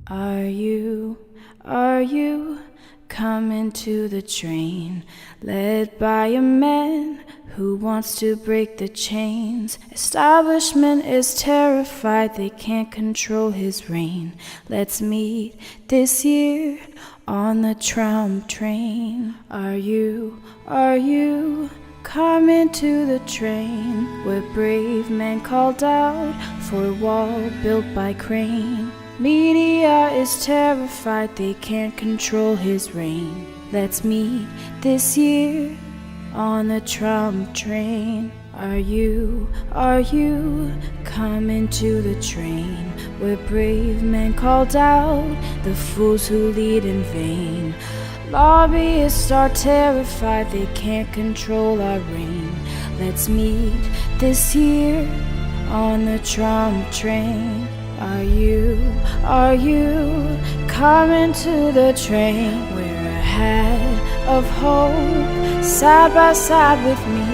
Are you coming to the train, led by a man who wants to break the chains? Establishment is terrified, they can't control his reign. Let's meet this year on the tram train. Are you coming to the train where brave men called out for a wall built by crane? Media is terrified, they can't control his reign. Let's meet this year on the tram train. Are you coming to the train where brave men called out the fools who lead in vain? Lobbyists are terrified, they can't control our reign. Let's meet this year on the tram train. Are you coming to the train? Wear a hat of hope, side by side with me.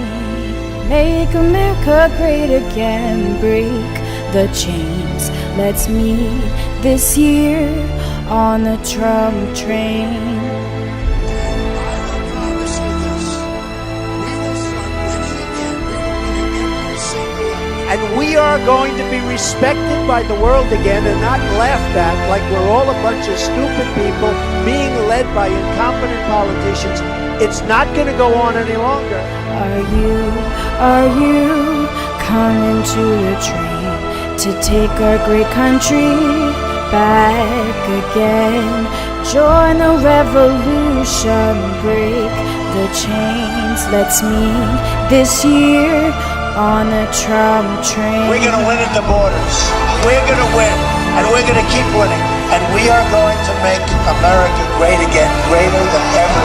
Make America great again, break the chains. Let's meet this year on the tram train. And we are going to be respected by the world again and not laughed at like we're all a bunch of stupid people being led by incompetent politicians. It's not going to go on any longer. Are you coming to the train to take our great country back again? Join the revolution, break the chains. Let's meet this year on the tram train. We're going to win at the borders. We're going to win, and we're going to keep winning. And we are going to make America great again, greater than ever